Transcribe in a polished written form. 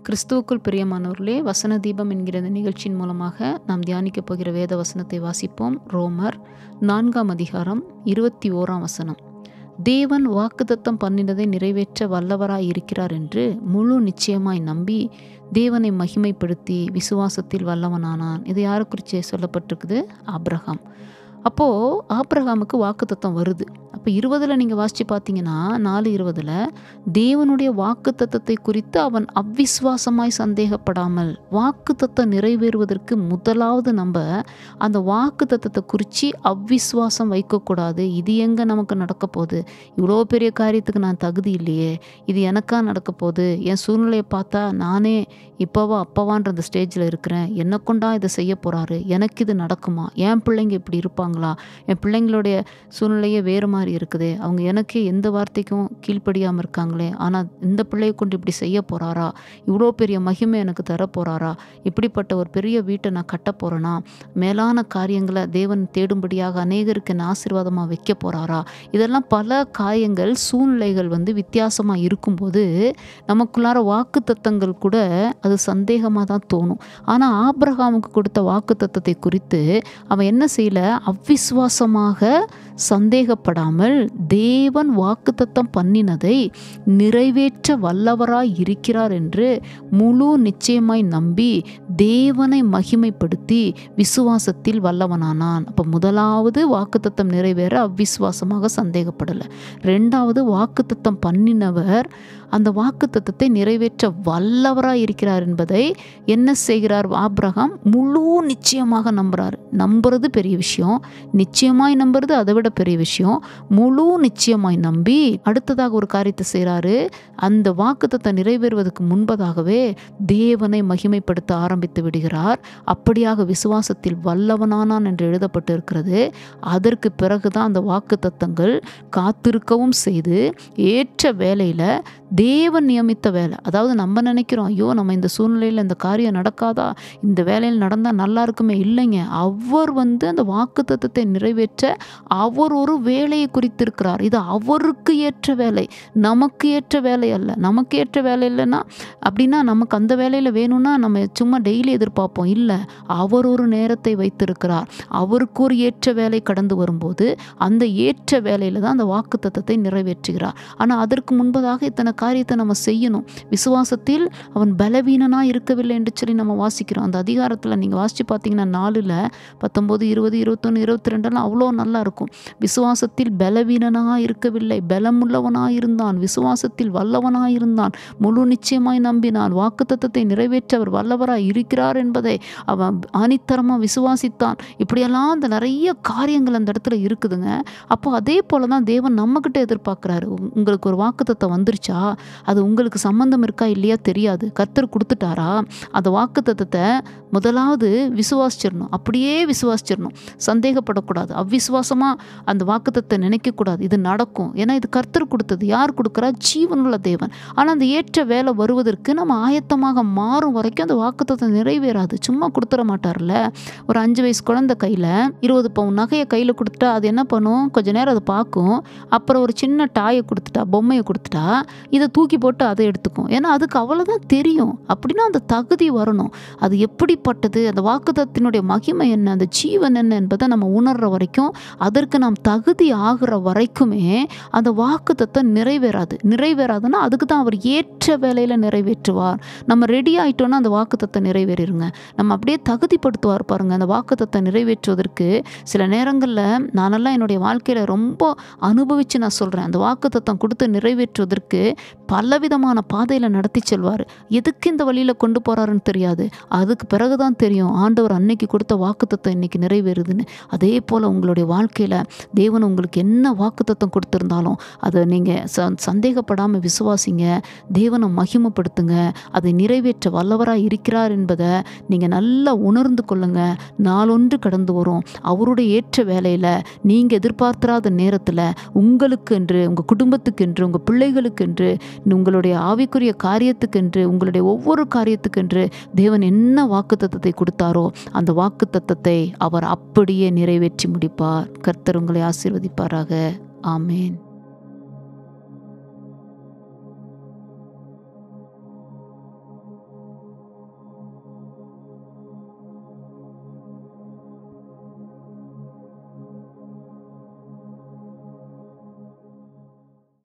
கிறிஸ்துவுக்குள் பிரியமானவர்களே, வசன தீபம் என்கிற இந்த நிகழ்ச்சியின் மூலமாக நாம் தியானிக்கப் போகிற வேத வசனத்தை வாசிப்போம். ரோமர் 4ஆம் அதிகாரம் 21ஆம் வசனம். தேவன் வாக்குத்தத்தம் பண்ணினதை நிறைவேற்ற வல்லவராய் இருக்கிறார் என்று முழு நிச்சயமாய் நம்பி தேவனை மகிமைப்படுத்தி விசுவாசத்தில் வல்லவனானான். இது யாரை குறித்து சொல்லப்பட்டிருக்குது? ஆபிரகாம். அப்போது ஆபிரகாமுக்கு வாக்குத்தத்தம் வருது. அப்போ 20 நீங்கள் வாசித்து பார்த்தீங்கன்னா 4:20 தேவனுடைய வாக்குத்தத்தத்தை குறித்து அவன் அவ்விசுவாசமாய் சந்தேகப்படாமல், வாக்குத்தத்தம் நிறைவேறுவதற்கு முதலாவது நம்ம அந்த வாக்குத்தத்தத்தை குறித்து அவ்விசுவாசம் வைக்கக்கூடாது. இது எங்கே நமக்கு நடக்க போகுது? இவ்வளோ பெரிய காரியத்துக்கு நான் தகுதி இல்லையே, இது எனக்கா நடக்க போகுது? என் சூழ்நிலையை பார்த்தா நானே இப்போவா அப்போவான்ற அந்த ஸ்டேஜில் இருக்கிறேன், என்னை கொண்டா இதை செய்ய போகிறாரு, எனக்கு இது நடக்குமா? என் பிள்ளைங்க இப்படி இருப்பாங்களா? என் பிள்ளைங்களுடைய சூழ்நிலையே வேறு மாதிரி இருக்குதே, அவங்க எனக்கே எந்த வார்த்தைக்கும் கீழ்ப்படியாமல் இருக்காங்களே, ஆனால் இந்த பிள்ளையை கொண்டு இப்படி செய்ய போகிறாரா? இவ்வளோ பெரிய மகிமை எனக்கு தர போகிறாரா? இப்படிப்பட்ட ஒரு பெரிய வீட்டை நான் கட்ட போகிறேனா? மேலான காரியங்களை தேவன் தேடும்படியாக அநேகருக்கு என்ன ஆசீர்வாதமாக வைக்க போகிறாரா? இதெல்லாம் பல காரியங்கள், சூழ்நிலைகள் வித்தியாசமாக இருக்கும்போது நமக்குள்ளார வாக்குத்தத்தங்கள் கூட அது சந்தேகமாக தான் தோணும். ஆனால் ஆபிரகாமுக்கு கொடுத்த வாக்குத்தத்தத்தை குறித்து அவன் என்ன செய்யல? அவ்விசுவாசமாக சந்தேகப்படாமல் தேவன் வாக்குத்தத்தம் பண்ணினதை நிறைவேற்ற வல்லவராய் இருக்கிறார் என்று முழு நிச்சயமாய் நம்பி தேவனை மகிமைப்படுத்தி விசுவாசத்தில் வல்லவனானான். அப்போ முதலாவது வாக்குத்தத்தம் நிறைவேற அவ்விசுவாசமாக சந்தேகப்படலை. 2வது வாக்குத்தத்தம் பண்ணினவர் அந்த வாக்குத்தத்தத்தை நிறைவேற்ற வல்லவராய் இருக்கிறார் என்பதை என்ன செய்கிறார்? ஆபிரகாம் முழு நிச்சயமாக நம்புறார். நம்புறது பெரிய விஷயம், நிச்சயமாய் நம்புறது அதை விட பெரிய விஷயம். முழு நிச்சயமாய் நம்பி அடுத்ததாக ஒரு காரியத்தை செய்கிறாரு. அந்த வாக்குத்தத்தம் நிறைவேறுவதற்கு முன்பதாகவே தேவனை மகிமைப்படுத்த ஆரம்பித்து விடுகிறார். அப்படியாக விசுவாசத்தில் வல்லவனானான் என்று எழுதப்பட்டு இருக்கிறது. அதற்கு பிறகுதான் அந்த வாக்குத்தத்தங்கள் காத்திருக்கவும் செய்து ஏற்ற வேலையில் தேவன் நியமித்த வேலை. அதாவது நம்ம நினைக்கிறோம், ஐயோ நம்ம இந்த சூழ்நிலையில் இந்த காரியம் நடக்காதா, இந்த வேலையில் நடந்தால் நல்லா இருக்குமே. இல்லைங்க, அவர் அந்த வாக்குத்தத்தத்தை நிறைவேற்ற அவர் ஒரு வேலையை குறித்திருக்கிறார். இது அவருக்கு ஏற்ற வேலை, நமக்கு ஏற்ற வேலை அல்ல. நமக்கு ஏற்ற வேலை இல்லைன்னா அப்படின்னா நமக்கு அந்த வேலையில் வேணும்னா நம்ம சும்மா டெய்லி எதிர்பார்ப்போம். இல்லை, அவர் ஒரு நேரத்தை வைத்திருக்கிறார். அவருக்கு ஒரு ஏற்ற வேலை கடந்து வரும்போது அந்த ஏற்ற வேலையில் தான் அந்த வாக்குத்தத்தத்தை நிறைவேற்றுகிறார். ஆனால் அதற்கு முன்பதாக இத்தனை காரியத்தை நம்ம செய்யணும். விசுவாசத்தில் அவன் பலவீனனா இருக்கவில்லை என்று சொல்லி நம்ம வாசிக்கிறோம். அந்த அதிகாரத்தில் நீங்கள் வாசித்து பார்த்தீங்கன்னா 4 19 20 21 22 அவ்வளோ நல்லா இருக்கும். விசுவாசத்தில் பலவீனனாக இருக்கவில்லை, பலமுள்ளவனாக இருந்தான், விசுவாசத்தில் வல்லவனாக இருந்தான், முழு நிச்சயமாய் நம்பினான், வாக்குத்தத்தத்தை நிறைவேற்ற அவர் வல்லவராய் இருக்கிறார் என்பதை அவன் ஆணித்தரமாக விசுவாசித்தான். இப்படியெல்லாம் அந்த நிறைய காரியங்கள் அந்த இடத்துல இருக்குதுங்க. அப்போ அதே போல தான் தேவன் நம்மக்கிட்ட எதிர்பார்க்குறாரு. உங்களுக்கு ஒரு வாக்குத்தத்தம் வந்துருச்சா, அது உங்களுக்கு சம்பந்தம் இருக்கா இல்லையா தெரியாது, கர்த்தர் கொடுத்துட்டாரா, அந்த வாக்குத்தத்தத்தை முதலாவது விசுவாசிச்சிடணும். அப்படியே விசுவாசிச்சிடணும், சந்தேகப்படக்கூடாது. அவ்விசுவாசமாக அந்த வாக்குத்தத்தை நினைக்கக்கூடாது. இது நடக்கும், ஏன்னா இது கர்த்தர் கொடுத்தது. யார் கொடுக்குறா? ஜீவனுள்ள தேவன். ஆனால் அந்த ஏற்ற வேலை வருவதற்கு நம்ம ஆயத்தமாக மாறும் வரைக்கும் அந்த வாக்குத்தத்தை நிறைவேறாது. சும்மா கொடுத்துட மாட்டார்ல. ஒரு 5 வயசு குழந்தை கையில் 20 பவுன் நகையை கையில் கொடுத்துட்டா அது என்ன பண்ணும்? கொஞ்ச நேரம் அதை பார்க்கும். அப்புறம் ஒரு சின்ன டாயை கொடுத்துட்டா, பொம்மையை கொடுத்துட்டா, இதை தூக்கி போட்டு அதை எடுத்துக்கும். ஏன்னா அதுக்கு அவ்வளோதான் தெரியும். அப்படின்னா அந்த தகுதி வரணும். அது எப்படிப்பட்டது, அந்த வாக்குத்தத்தினுடைய மகிமை என்ன, அந்த ஜீவன் என்ன என்பதை நம்ம உணர்ற வரைக்கும், அதற்கு நாம் தகுதி ஆகிற வரைக்குமே அந்த வாக்குத்தத்தம் நிறைவேறாதுன்னா அதுக்கு தான் அவர் ஏற்ற வேலையில் நிறைவேற்றுவார். நம்ம ரெடி ஆகிட்டோன்னா அந்த வாக்குத்தத்தம் நிறைவேறிடுங்க. நம்ம அப்படியே தகுதிப்படுத்துவார் பாருங்க அந்த வாக்குத்தத்தம் நிறைவேற்றுவதற்கு. சில நேரங்களில் நானெல்லாம் என்னுடைய வாழ்க்கையில் ரொம்ப அனுபவித்து நான் சொல்கிறேன். அந்த வாக்குத்தத்தம் கொடுத்து நிறைவேற்றுவதற்கு பலவிதமான பாதையில் நடத்தி செல்வார். எதுக்கு இந்த வழியில் கொண்டு போகிறாருன்னு தெரியாது. அதுக்கு பிறகுதான் தெரியும் ஆண்டவர் அன்னைக்கு கொடுத்த வாக்குத்தத்தம் இன்னைக்கு நிறைவேறுதுன்னு. அதே போல் உங்களுடைய வாழ்க்கையில் தேவன் உங்களுக்கு என்ன வாக்குத்தத்தம் கொடுத்துருந்தாலும் அதை நீங்கள் சந்தேகப்படாமல் விசுவாசிங்க, தேவனை மகிமைப்படுத்துங்க. அதை நிறைவேற்ற வல்லவராக இருக்கிறார் என்பதை நீங்கள் நல்லா உணர்ந்து கொள்ளுங்க. நாளொன்று கடந்து வரும். அவருடைய ஏற்ற வேலையில் நீங்கள் எதிர்பார்த்திராத நேரத்தில் உங்களுக்கு என்று, உங்கள் குடும்பத்துக்கு என்று, உங்கள் பிள்ளைகளுக்கு என்று, உங்களுடைய ஆவிக்குரிய காரியத்துக்கென்று, உங்களுடைய ஒவ்வொரு காரியத்துக்கென்று தேவன் என்ன வாக்குத்தத்தத்தை கொடுத்தாரோ அந்த வாக்குத்தத்தத்தை அவர் அப்படியே நிறைவேற்றி முடிப்பார். கர்த்தர் உங்களை ஆசீர்வதிப்பாராக. ஆமேன்.